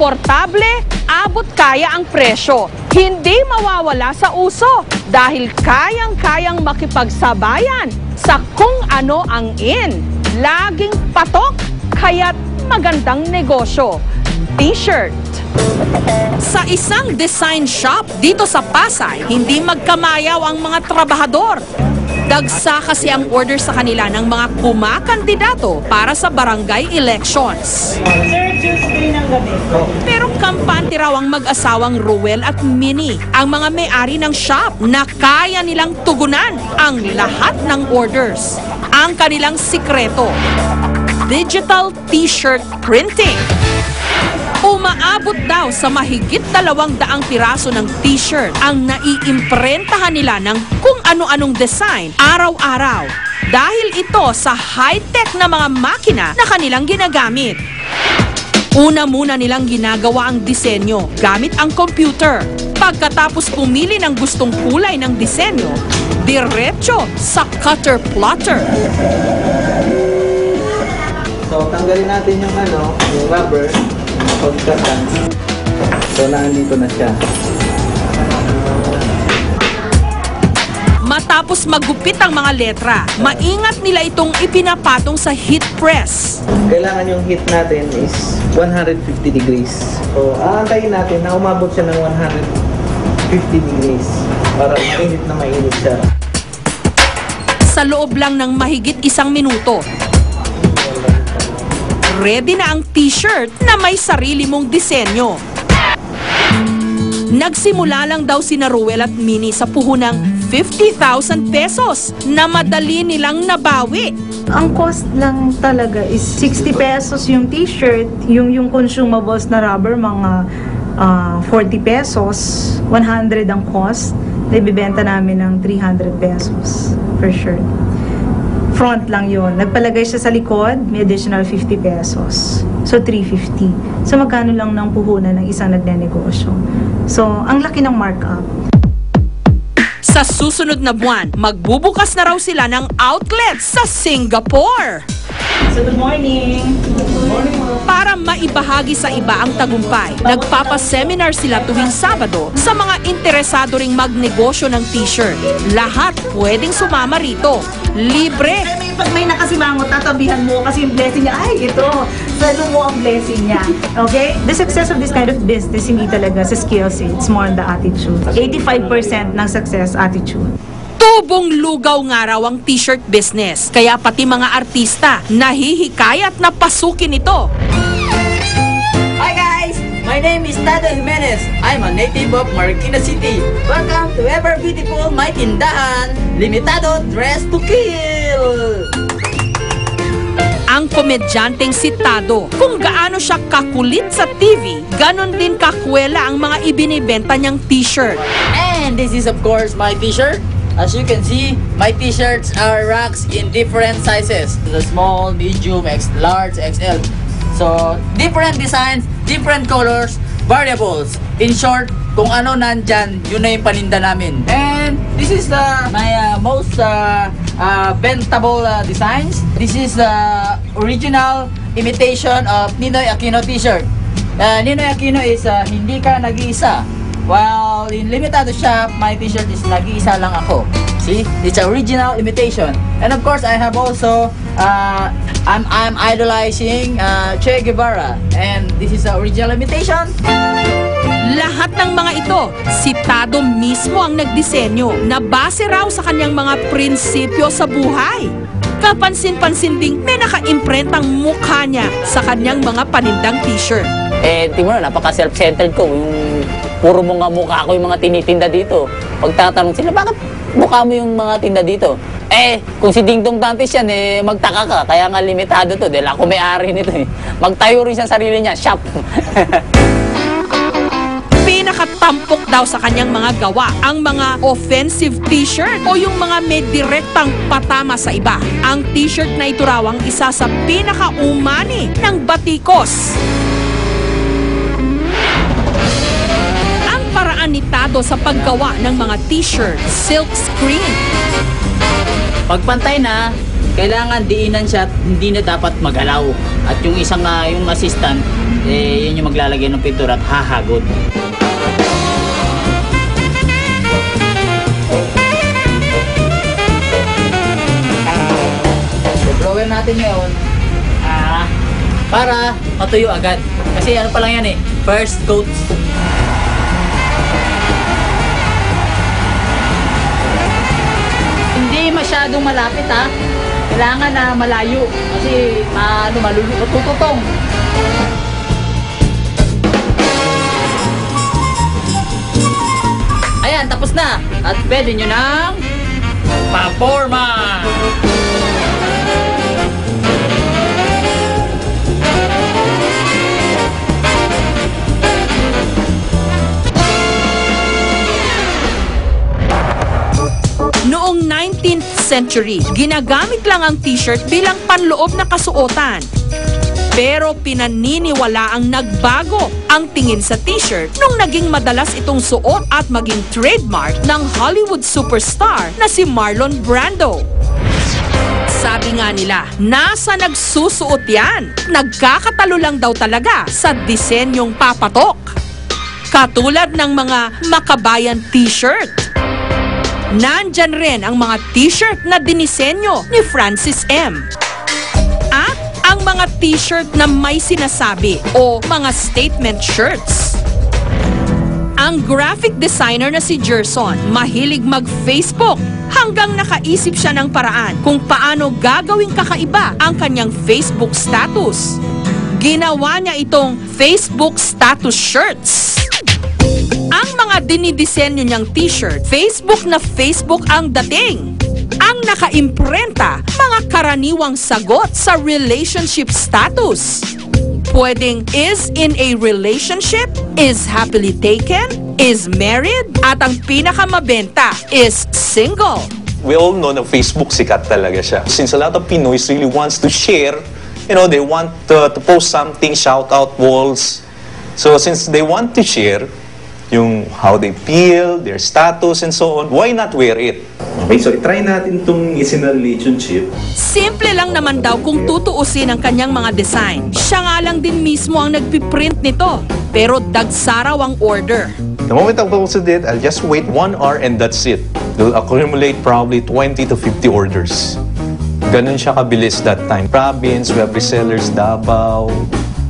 komportable, abot kaya ang presyo. Hindi mawawala sa uso dahil kayang-kayang makipagsabayan sa kung ano ang in. Laging patok, kaya't magandang negosyo. T-shirt. Sa isang design shop dito sa Pasay, hindi magkamayaw ang mga trabahador. Dagsa kasi ang order sa kanila ng mga kumakandidato para sa barangay elections. Pero kampante raw ang mag-asawang Ruel at Minnie, ang mga may-ari ng shop, na kaya nilang tugunan ang lahat ng orders. Ang kanilang sikreto, digital t-shirt printing. Umaabot daw sa mahigit 200 piraso ng t-shirt ang naiimprentahan nila ng kung ano-anong design araw-araw. Dahil ito sa high-tech na mga makina na kanilang ginagamit. Una muna nilang ginagawa ang disenyo gamit ang computer. Pagkatapos pumili ng gustong kulay ng disenyo, diretso sa cutter plotter. So, tanggalin natin yung yung rubber. Pagkatan. So, nandito na siya. Matapos magupit ang mga letra, maingat nila itong ipinapatong sa heat press. Kailangan yung heat natin is 150 degrees. So, aantayin natin na umabot siya ng 150 degrees para mainit siya. Sa loob lang ng mahigit 1 minuto, ready na ang t-shirt na may sarili mong disenyo. Nagsimula lang daw sina Ruel at Minnie sa puhunang 50,000 pesos na madali nilang nabawi. Ang cost lang talaga is 60 pesos yung t-shirt, yung consumables na rubber, mga 40 pesos, 100 ang cost, ibibenta namin ng 300 pesos per shirt. Front lang yun. Nagpalagay siya sa likod, may additional 50 pesos. So, 350. So, magkano lang ng puhunan ng isang nagnenegosyo. So, ang laki ng markup. Sa susunod na buwan, magbubukas na raw sila ng outlet sa Singapore. So, good morning. Good morning. Para maibahagi sa iba ang tagumpay, nagpapaseminar sila tuwing Sabado sa mga interesado ring magnegosyo ng t-shirt. Lahat pwedeng sumama rito. Libre. Pag may nakasimangot, tatabihan mo kasi yung blessing niya, ay, ito, salo mo ang blessing niya. Okay? The success of this kind of business, hindi talaga sa skills, it's more on the attitude. 85% ng success, attitude. Tubong lugaw nga raw ang t-shirt business, kaya pati mga artista nahihikayat na pasukin ito. Hi guys! My name is Tado Jimenez. I'm a native of Marikina City. Welcome to Ever Beautiful My Tindahan, Limitado Dress to Kill! Ang komedyanteng si Tado, kung gaano siya kakulit sa TV, ganon din kakwela ang mga ibinibenta niyang t-shirt. And this is of course my t-shirt. As you can see, my t-shirts are racks in different sizes. The small, medium, large, XL. So, different designs, different colors, variables. In short, kung ano nandyan, yun na yung paninda namin. And this is my most bentable designs. This is the original imitation of Ninoy Aquino t-shirt. Ninoy Aquino is hindi ka nag-iisa. While in Limitado Shop, my t-shirt is nag-iisa lang ako. See? It's original imitation. And of course, I have also, I'm idolizing Che Guevara. And this is the original imitation. Lahat ng mga ito, si Tado mismo ang nagdisenyo na base raw sa kanyang mga prinsipyo sa buhay. Kapansin-pansin ding may naka-imprentang mukha niya sa kanyang mga panindang t-shirt. Tingnan mo, napaka-self-centered ko. Yung puro mga mukha ko yung mga tinitinda dito. Pag tatanong sila, bakit mukha mo yung mga tinda dito? Kung si Ding Dong Dantes yan, magtaka ka. Kaya nga limitado to. Dahil ako may-ari nito. Magtayo rin sa sarili niya, shop. Pinakatampok daw sa kanyang mga gawa ang mga offensive t-shirt o yung mga may direktang patama sa iba. Ang t-shirt na ito raw ang isa sa pinakaumani ng batikos. Ang paraan ni Tado sa paggawa ng mga t-shirt, silk screen. Pagpantay na, kailangan diinan siya at hindi na dapat magalaw. At yung isang yung assistant, yun yung maglalagay ng pintura at hahagod. Blower natin ngayon para matuyo agad. Kasi ano pa lang yan first coat. Hindi masyadong malapit kailangan na malayo kasi matututong. Ayan, tapos na at pwede nyo nang paporma. Noong 19th century, ginagamit lang ang t-shirt bilang panloob na kasuotan. Pero pinaniniwala ang nagbago ang tingin sa t-shirt nung naging madalas itong suot at maging trademark ng Hollywood superstar na si Marlon Brando. Sabi nga nila, nasa nagsusuot yan? Nagkakatalo lang daw talaga sa disenyong papatok. Katulad ng mga makabayan t-shirt. Nandyan rin ang mga t-shirt na dinisenyo ni Francis M. At ang mga t-shirt na may sinasabi o mga statement shirts. Ang graphic designer na si Gerson, mahilig mag-Facebook hanggang nakaisip siya ng paraan kung paano gagawing kakaiba ang kanyang Facebook status. Ginawa niya itong Facebook status shirts. Ang mga dinidisenyo niyang t-shirt, Facebook na Facebook ang dating. Ang nakaimprenta, mga karaniwang sagot sa relationship status. Pwedeng is in a relationship, is happily taken, is married, at ang pinakamabenta is single. We all know na Facebook sikat talaga siya. Since a lot of Pinoys really wants to share, they want to post something, shout out walls. So since they want to share, yung how they feel, their status, and so on, why not wear it? Okay, so try natin itong is in a relationship. Simple lang naman daw kung tutuusin ang kanyang mga design. Siya nga lang din mismo ang nagpiprint nito. Pero dagsaraw ang order. The moment I posted it, I'll just wait 1 hour and that's it. They'll accumulate probably 20 to 50 orders. Ganun siya kabilis that time. Province, we have resellers, Davao,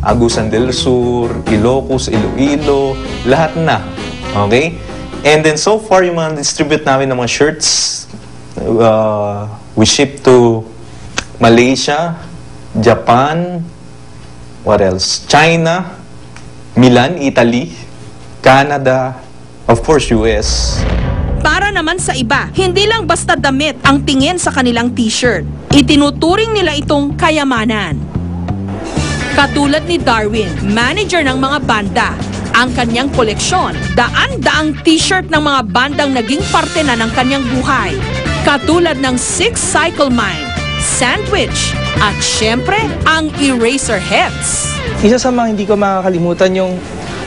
Agusan del Sur, Ilocos, Iloilo, lahat na. Okay? And then so far, yung mga distribute namin ng mga shirts, we ship to Malaysia, Japan, what else? China, Milan, Italy, Canada, of course, US. Para naman sa iba, hindi lang basta damit ang tingin sa kanilang t-shirt. Itinuturing nila itong kayamanan. Katulad ni Darwin, manager ng mga banda. Ang kanyang koleksyon, daan-daang t-shirt ng mga bandang naging parte na ng kanyang buhay. Katulad ng Six Cycle Mind, Sandwich, at syempre, ang Eraserheads. Isa sa mga hindi ko makakalimutan yung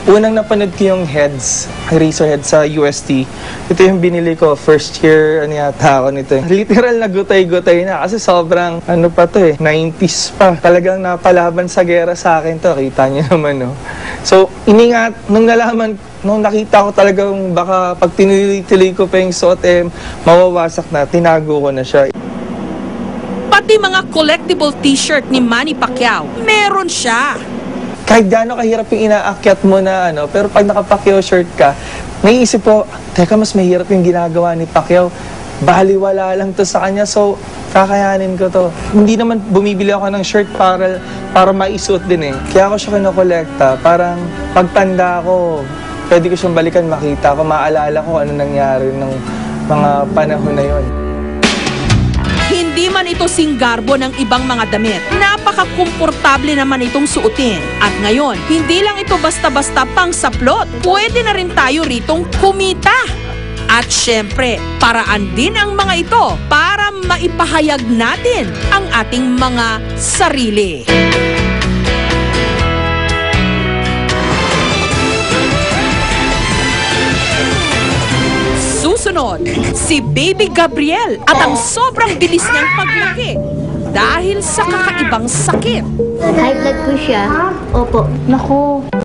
unang napanood ko yung heads, Eraserheads sa UST. Ito yung binili ko, first year, yata ako nito. Literal na gutay-gutay na kasi sobrang, 90s pa. Talagang napalaban sa gera sa akin to, kita niyo naman, no? So, nung nakita ko talagang baka pag tinuloy-tuloy ko pa yung suot, mawawasak na, tinago ko na siya. Pati mga collectible t-shirt ni Manny Pacquiao, meron siya. Kahit gaano kahirap yung inaakyat mo na pero pag naka-Pacquiao shirt ka, naiisip ko, teka, mas mahirap yung ginagawa ni Pacquiao. Baliwala lang to sa kanya, so kakayanin ko to. Hindi naman bumibili ako ng shirt para maisuot din Kaya ako siya kinokolekta. Parang pagtanda ko, pwede ko siyang balikan, makita ko, maalala ko ano nangyari ng mga panahon na yon. Hindi man ito singgarbo ng ibang mga damit. Napaka-komportable naman itong suotin. At ngayon, hindi lang ito basta-basta pang saplot. Pwede na rin tayo ritong kumita. At syempre, paraan din ang mga ito para maipahayag natin ang ating mga sarili. Susunod, sumunod, si Baby Gabriel at ang sobrang bilis niyang paglaki dahil sa kakaibang sakit. High blood po siya. Opo. Nako.